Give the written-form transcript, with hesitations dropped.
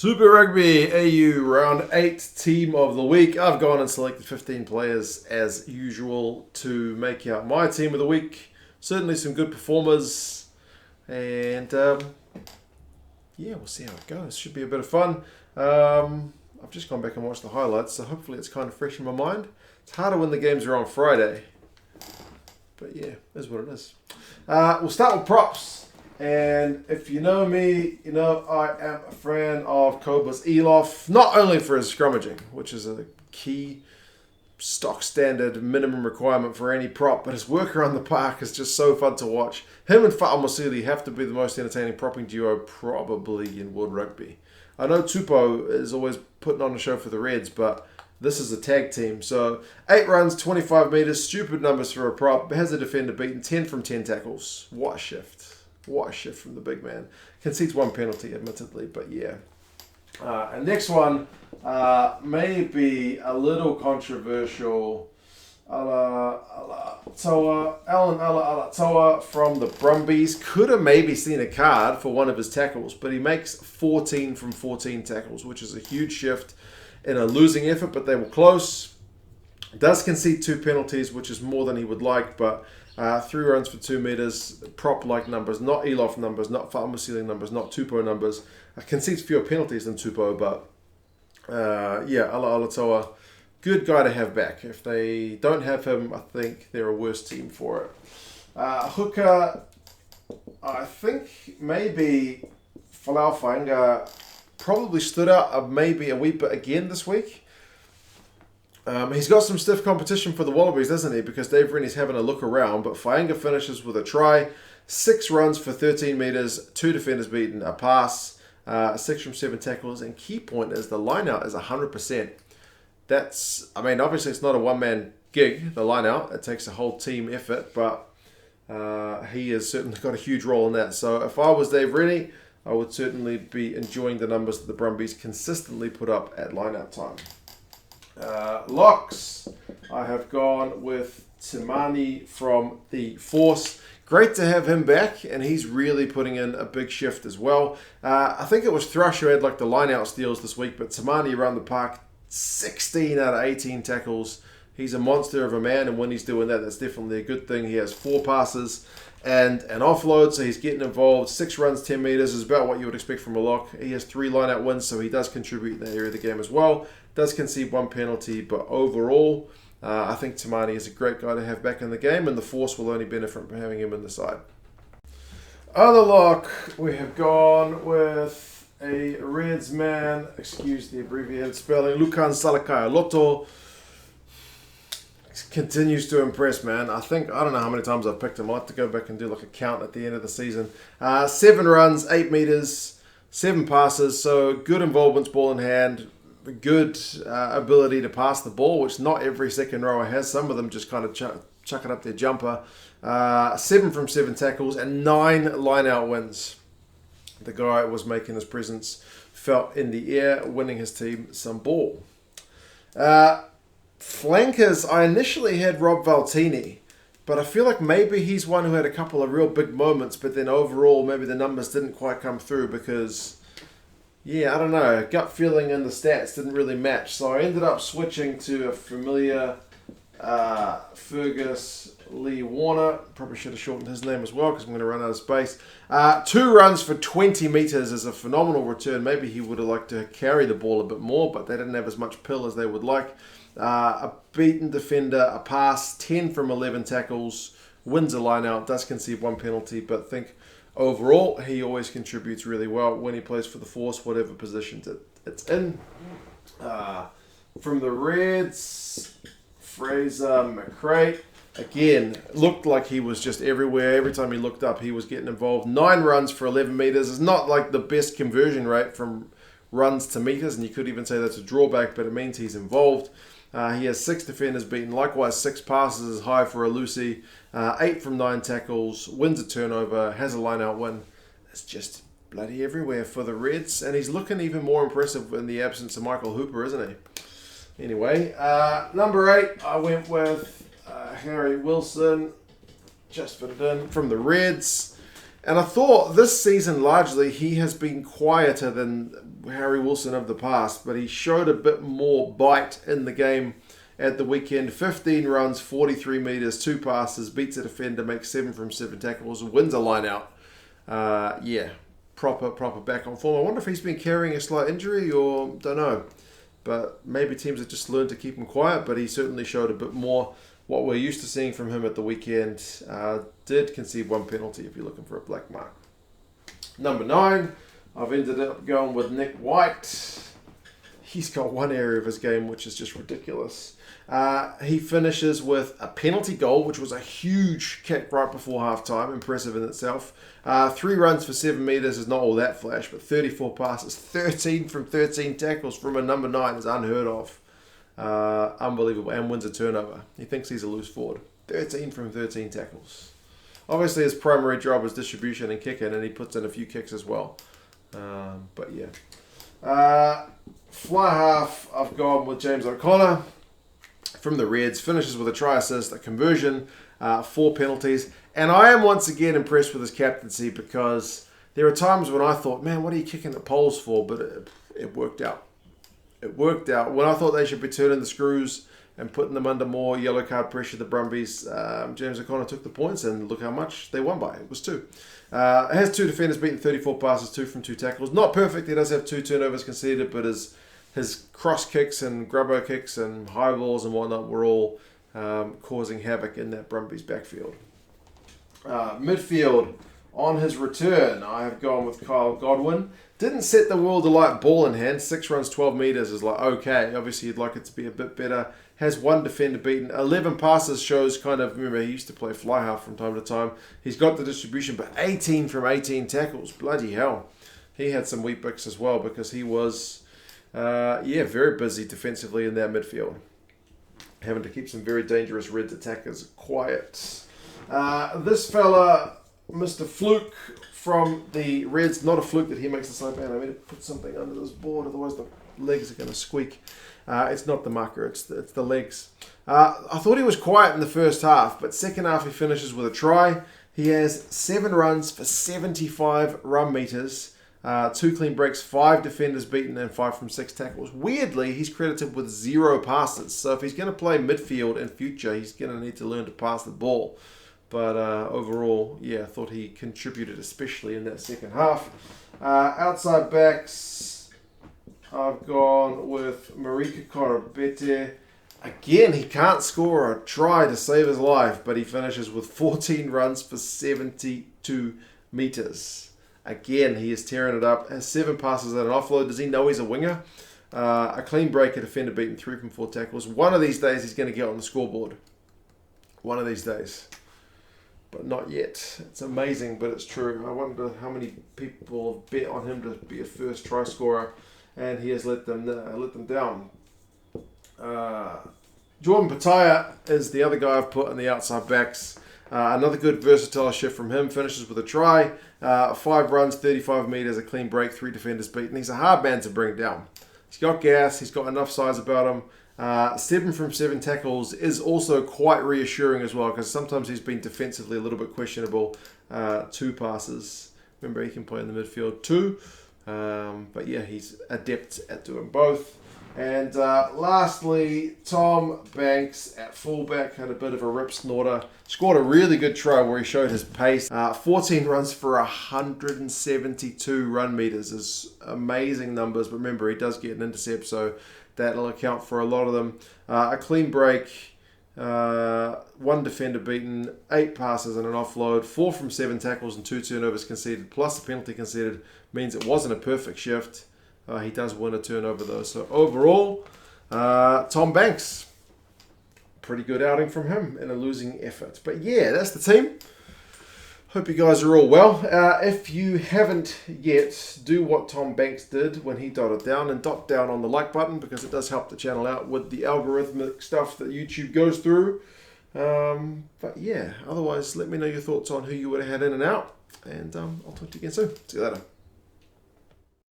Super Rugby AU Round 8 Team of the Week. I've gone and selected 15 players as usual to make out my Team of the Week. Certainly some good performers. And yeah, we'll see how it goes. Should be a bit of fun. I've just gone back and watched the highlights, so hopefully it's kind of fresh in my mind. It's harder when the games are on Friday. But yeah, that's what it is. We'll start with props. And if you know me, you know I am a fan of Cobra's Elof, not only for his scrummaging, which is a key stock standard minimum requirement for any prop, but his work around the park is just so fun to watch. Him and Fa'a Masili have to be the most entertaining propping duo probably in world rugby. I know Tupou is always putting on a show for the Reds, but this is a tag team. So 8 runs, 25 metres, stupid numbers for a prop, has a defender beaten, 10 from 10 tackles. What a shift. What a shift from the big man. Concedes 1 penalty, admittedly, but yeah. And next one may be a little controversial. Alatawa from the Brumbies could have maybe seen a card for one of his tackles, but he makes 14 from 14 tackles, which is a huge shift in a losing effort, but they were close. Does concede 2 penalties, which is more than he would like, but 3 runs for 2 metres, prop-like numbers, not Elof numbers, not Fa'amu ceiling numbers, not Tupou numbers. Concedes fewer penalties than Tupou, but yeah, Alatawa, good guy to have back. If they don't have him, I think they're a worse team for it. Hooker, I think maybe Falau Fainga probably stood out maybe a wee bit again this week. He's got some stiff competition for the Wallabies, doesn't he? Because Dave Rennie's having a look around. But Fainga finishes with a try, 6 runs for 13 metres, 2 defenders beaten, a pass, 6 from 7 tackles. And key point is the line-out is 100%. That's, I mean, obviously it's not a one-man gig, the line-out. It takes a whole team effort, but he has certainly got a huge role in that. So if I was Dave Rennie, I would certainly be enjoying the numbers that the Brumbies consistently put up at line-out time. Locks, I have gone with Timani from the Force. Great to have him back, and he's really putting in a big shift as well. I think it was Thrush who had like the line-out steals this week, but Timani around the park, 16 out of 18 tackles. He's a monster of a man, and when he's doing that, that's definitely a good thing. He has 4 passes and an offload, so he's getting involved. 6 runs, 10 metres is about what you would expect from a lock. He has 3 line-out wins, so he does contribute in that area of the game as well. Does concede 1 penalty, but overall, I think Timani is a great guy to have back in the game, and the Force will only benefit from having him in the side. Other lock, we have gone with a Reds man, excuse the abbreviated spelling, Lukan Salakai Loto. Continues to impress, man. I don't know how many times I've picked him. I'll have to go back and do like a count at the end of the season. 7 runs, 8 metres, 7 passes, so good involvements, ball in hand. Good ability to pass the ball, which not every second rower has. Some of them just kind of chuck it up their jumper. 7 from 7 tackles and 9 line-out wins. The guy was making his presence felt in the air, winning his team some ball. Flankers, I initially had Rob Valtini, but I feel like maybe he's one who had a couple of real big moments, but then overall maybe the numbers didn't quite come through because... yeah, I don't know. Gut feeling and the stats didn't really match. So I ended up switching to a familiar Fergus Lee Warner. Probably should have shortened his name as well because I'm going to run out of space. 2 runs for 20 metres is a phenomenal return. Maybe he would have liked to carry the ball a bit more, but they didn't have as much pill as they would like. A beaten defender, a pass, 10 from 11 tackles, wins a line out, does concede 1 penalty, but think... overall, he always contributes really well when he plays for the Force, whatever position it's in. From the Reds, Fraser Mcrae, again, looked like he was just everywhere. Every time he looked up, he was getting involved. 9 runs for 11 metres. It's not like the best conversion rate from runs to metres, and you could even say that's a drawback, but it means he's involved. He has 6 defenders beaten, likewise 6 passes is high for a Lucy, 8 from 9 tackles, wins a turnover, has a line-out win. It's just bloody everywhere for the Reds, and he's looking even more impressive in the absence of Michael Hooper, isn't he? Anyway, number 8, I went with Harry Wilson, just fit it in, from the Reds. And I thought this season, largely, he has been quieter than Harry Wilson of the past, but he showed a bit more bite in the game at the weekend. 15 runs, 43 metres, 2 passes, beats a defender, makes 7 from 7 tackles, wins a line-out. Proper back on form. I wonder if he's been carrying a slight injury or don't know. But maybe teams have just learned to keep him quiet, but he certainly showed a bit more what we're used to seeing from him at the weekend. Did concede 1 penalty if you're looking for a black mark. Number 9, I've ended up going with Nick White. He's got one area of his game which is just ridiculous. He finishes with a penalty goal, which was a huge kick right before half-time. Impressive in itself. 3 runs for 7 metres is not all that flash, but 34 passes, 13 from 13 tackles from a number 9 is unheard of. Unbelievable, and wins a turnover. He thinks he's a loose forward. 13 from 13 tackles. Obviously, his primary job is distribution and kicking, and he puts in a few kicks as well. But yeah. Fly half, I've gone with James O'Connor from the Reds. Finishes with a try assist, a conversion, 4 penalties. And I am once again impressed with his captaincy because there are times when I thought, man, what are you kicking the poles for? But it worked out. It worked out. When I thought they should be turning the screws and putting them under more yellow card pressure, the Brumbies, James O'Connor took the points, and look how much they won by. It was 2. Has 2 defenders beaten, 34 passes, 2 from 2 tackles. Not perfect. He does have 2 turnovers conceded, but his cross kicks and grubber kicks and high balls and whatnot were all causing havoc in that Brumbies backfield. Midfield, on his return, I have gone with Kyle Godwin. Didn't set the world alight ball in hand. 6 runs, 12 metres is like, okay. Obviously, you'd like it to be a bit better. Has 1 defender beaten. 11 passes shows kind of, remember, he used to play fly half from time to time. He's got the distribution, but 18 from 18 tackles. Bloody hell. He had some wheat bix as well because he was, very busy defensively in that midfield. Having to keep some very dangerous Reds attackers quiet. This fella, Mr. Fluke from the Reds, not a fluke that he makes the side band. I mean, to put something under this board, otherwise the legs are going to squeak. It's not the marker, it's the legs. I thought he was quiet in the first half, but second half he finishes with a try. He has 7 runs for 75 run metres, 2 clean breaks, 5 defenders beaten, and 5 from 6 tackles. Weirdly, he's credited with 0 passes. So if he's going to play midfield in future, he's going to need to learn to pass the ball. But overall, I thought he contributed, especially in that second half. Outside backs, I've gone with Marika Korobete. Again, he can't score a try to save his life, but he finishes with 14 runs for 72 metres. Again, he is tearing it up. Has 7 passes and an offload. Does he know he's a winger? A clean break, a defender beaten, 3 from 4 tackles. One of these days, he's going to get on the scoreboard. One of these days. But not yet. It's amazing, but it's true. I wonder how many people have bet on him to be a first try scorer, and he has let them down. Jordan Pataya is the other guy I've put on the outside backs. Another good versatile shift from him. Finishes with a try. 5 runs, 35 metres, a clean break, 3 defenders beaten. He's a hard man to bring down. He's got gas. He's got enough size about him. 7 from 7 tackles is also quite reassuring as well, because sometimes he's been defensively a little bit questionable. 2 passes. Remember, he can play in the midfield too. But yeah, he's adept at doing both. And lastly, Tom Banks at fullback had a bit of a rip snorter. Scored a really good try where he showed his pace. 14 runs for 172 run meters is amazing numbers. But remember, he does get an intercept, so that'll account for a lot of them. A clean break, 1 defender beaten, 8 passes and an offload, 4 from 7 tackles and 2 turnovers conceded, plus a penalty conceded. Means it wasn't a perfect shift. He does win a turnover though. So overall, Tom Banks, pretty good outing from him in a losing effort. But yeah, that's the team. Hope you guys are all well. If you haven't yet, do what Tom Banks did when he dotted down, and dot down on the like button, because it does help the channel out with the algorithmic stuff that YouTube goes through. But yeah, otherwise let me know your thoughts on who you would have had in and out, and I'll talk to you again soon. See you later.